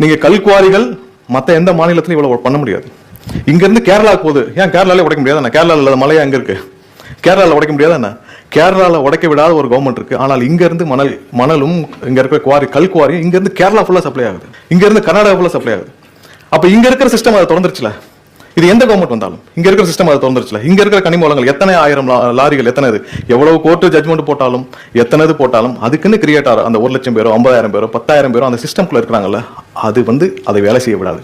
நீங்க கல்குவாரிகள் மற்ற எந்த மாநிலத்திலும் இவ்வளவு பண்ண முடியாது. இங்க இருந்து கேரளா போகுது, ஏன் கேரளாலே உடைக்க முடியாது? கேரளாவில் இல்லாத மலையா அங்க இருக்கு? கேரளாவில் உடைக்க முடியாது என்ன? கேரளாவில் உடைக்க விடாத ஒரு கவர்மெண்ட் இருக்கு. ஆனால் இங்க இருந்து மணலும் இங்க இருக்கிற குவாரி, கல் குவாரியும் இங்க இருந்து கேரளா ஃபுல்லா சப்ளை ஆகுது, இங்க இருந்து கர்நாடகா ஃபுல்லா சப்ளை ஆகுது. அப்ப இங்க இருக்கிற சிஸ்டம் அதை திறந்துருச்சுல. இது எந்த கவர்மெண்ட் வந்தாலும் இங்க இருக்கிற சிஸ்டம் அதை திறந்துருச்சுல. இங்க இருக்கிற கனிம வளங்கள் எத்தனை ஆயிரம் லாரிகள், எத்தனை இது, எவ்வளவு கோர்ட்டு ஜட்மெண்ட் போட்டாலும், எத்தனை இது போட்டாலும், அதுக்குன்னு கிரியேட் ஆகிற அந்த 1,00,000 பேரோ 50,000 பேரோ 10,000 பேரோ அந்த சிஸ்டம்குள்ள இருக்கிறாங்கல்ல, அது அதை வேலை செய்ய விடாது.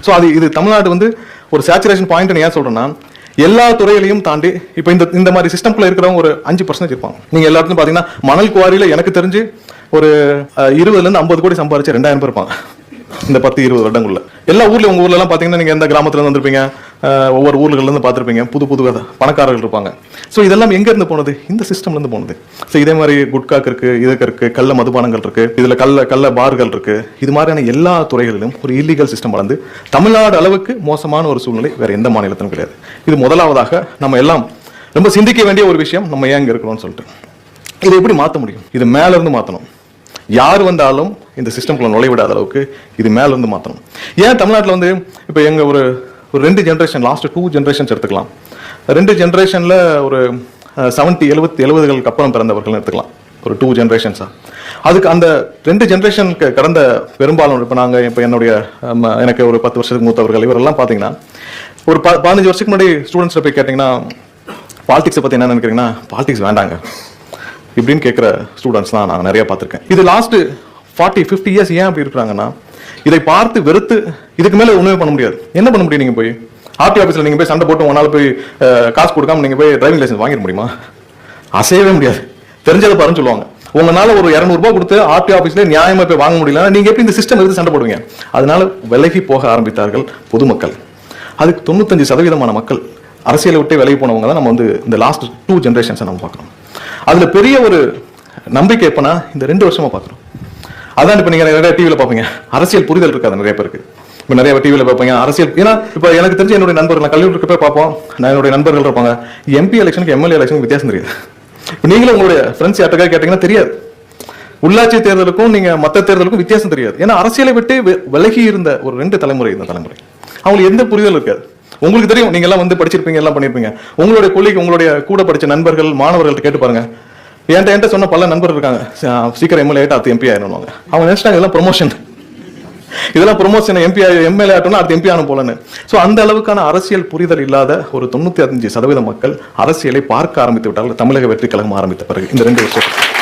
ஸோ இது தமிழ்நாடு ஒரு சேச்சுரேஷன் பாயிண்ட் ஏன் சொல்றேன்னா, எல்லா துறையிலையும் தாண்டி இப்ப இந்த மாதிரி சிஸ்டம்குள்ள இருக்கிறவங்க ஒரு 5% இருப்பாங்க. நீங்க எல்லாத்துக்கும் பாத்தீங்கன்னா மணல் குவாரியில எனக்கு தெரிஞ்சு ஒரு 20 to 50 கோடி சம்பாதிச்சு 2,000 பேர் இருப்பாங்க இந்த 10-20 வருடங்கள்ல. எல்லா ஊர்லயும், உங்க ஊர்ல எல்லாம் பாத்தீங்கன்னா நீங்க எந்த கிராமத்துல இருந்து வந்திருப்பீங்க, ஒவ்வொரு ஊர்கள்ல இருந்து பார்த்திருப்பீங்க, புது பணக்காரர்கள் இருப்பாங்க. ஸோ இதெல்லாம் எங்க இருந்து போனது? இந்த சிஸ்டம்ல இருந்து போனது. ஸோ இதே மாதிரி குட்காக்கு இருக்கு, இதுக்கு இருக்கு, கள்ள மதுபானங்கள் இருக்கு, இதுல கள்ள பார்கள் இருக்கு. இது மாதிரியான எல்லா துறைகளிலும் ஒரு இல்லீகல் சிஸ்டம் வளர்ந்து தமிழ்நாடு அளவுக்கு மோசமான ஒரு சூழ்நிலை வேற எந்த மாநிலத்திலும் கிடையாது. இது முதலாவதாக நம்ம எல்லாம் ரொம்ப சிந்திக்க வேண்டிய ஒரு விஷயம். நம்ம ஏன் இங்க இருக்கிறோம்னு சொல்லிட்டு இதை எப்படி மாற்ற முடியும்? இது மேல இருந்து மாற்றணும். யார் வந்தாலும் இந்த சிஸ்டம்குள்ள நுழைவிடாத அளவுக்கு இது மேல இருந்து மாற்றணும். ஏன் தமிழ்நாட்டில் இப்போ எங்க ஒரு 2 ஜென்ரேஷன், லாஸ்ட் 2 ஜென்ரேஷன்ஸ் எடுத்துக்கலாம். 2 ஜென்ரேஷன்ல ஒரு 70-70களுக்கு அப்புறம் பிறந்தவர்கள் எடுத்துக்கலாம், ஒரு 2 ஜென்ரேஷன்ஸா. அதுக்கு அந்த 2 ஜென்ரேஷனுக்கு கடந்த பெரும்பாலும் இப்போ எனக்கு ஒரு 10 வருஷத்துக்கு மூத்தவர்கள் இவரெல்லாம் பார்த்தீங்கன்னா ஒரு 15 வருஷத்துக்கு முன்னாடி ஸ்டூடெண்ட்ஸ் போய் கேட்டிங்கன்னா பாலிடிக்ஸை பற்றி என்ன நினைக்கிறீங்கன்னா, பாலிடிக்ஸ் வேண்டாங்க இப்படின்னு கேட்குற ஸ்டூடெண்ட்ஸ் தான் நான் நிறைய பார்த்துருக்கேன். இது லாஸ்ட் 40-50 இயர்ஸ் ஏன் அப்படி இருக்கிறாங்கன்னா, இதை பார்த்து வெறுத்து இதுக்கு மேலே ஒன்றுமே பண்ண முடியாது. என்ன பண்ண முடியும்? நீங்கள் போய் ஆர்டி ஆஃபீஸில் நீங்கள் போய் சண்டை போட்டு உங்களால் போய் காசு கொடுக்காம நீங்கள் போய் டிரைவிங் லைசன்ஸ் வாங்கிட முடியுமா? அசையவே முடியாது. தெரிஞ்சதை பாருன்னு சொல்லுவாங்க. உங்களால் ஒரு 200 ரூபாய் கொடுத்து ஆர்டி ஆஃபீஸ்ல நியாயமாக போய் வாங்க முடியல. நீங்கள் எப்படி இந்த சிஸ்டம் எடுத்து சண்டை போடுவீங்க? அதனால விலகி போக ஆரம்பித்தார்கள் பொதுமக்கள். அதுக்கு 95% மக்கள் அரசியலை விட்டு விலகி போனவங்க தான் நம்ம இந்த லாஸ்ட் 2 ஜென்ரேஷன்ஸை நம்ம பார்க்குறோம். அதுல பெரிய ஒரு நம்பிக்கை எப்பனா இந்த 2 வருஷமா பார்க்குறோம். அதான் இப்போ நீங்க நிறைய டிவியில் பார்ப்பீங்க, அரசியல் புரிதல் இருக்காது நிறைய பேருக்கு. இப்போ நிறைய டிவியில் பார்ப்பீங்க அரசியல். ஏன்னா இப்போ எனக்கு தெரிஞ்ச என்னுடைய நண்பர்கள், நான் கல்லூரிக்கு போய் பார்ப்போம், நான் என்னுடைய நண்பர்கள் இருப்பாங்க, எம்பி எலெக்ஷனுக்கு எம்எல்ஏ எலெக்ஷனுக்கு வித்தியாசம் தெரியாது. இப்போ நீங்களும் உங்களுடைய ஃப்ரெண்ட்ஸ் யார்ட்டுக்காக கேட்டீங்கன்னா தெரியாது. உள்ளாட்சி தேர்தலுக்கும் நீங்க மற்ற தேர்தலுக்கும் வித்தியாசம் தெரியாது. ஏன்னா அரசியலை விட்டு விலகி இருந்த ஒரு 2 தலைமுறை, இந்த தலைமுறை அவங்களுக்கு எந்த புரிதல் இருக்காது. உங்களுக்கு தெரியும், நீங்க எல்லாம் படிச்சிருப்பீங்க, எல்லாம் பண்ணிருப்பீங்க. உங்களுடைய கொள்ளைக்கு, உங்களுடைய கூட படிச்ச நண்பர்கள், மாணவர்கள்ட்ட கேட்டு பாருங்க. என்கிட்ட சொன்ன பல நண்பர்கள் இருக்காங்க, சீக்கிரம் எம்எல்ஏ ஆகிட்டு அடுத்து எம்பி ஆயிடுவாங்க. அவங்க நினைச்சிட்டாங்க இதெல்லாம் ப்ரொமோஷன், எம்பி எம்எல்ஏ ஆட்டோம்னா அடுத்து எம்பி ஆனும் போலன்னு. ஸோ அந்த அளவுக்கான அரசியல் புரிதல் இல்லாத ஒரு 95% மக்கள் அரசியலை பார்க்க ஆரம்பித்து விட்டார்கள் தமிழக வெற்றி கழகம் ஆரம்பித்த பிறகு இந்த 2 வருஷத்துக்கு.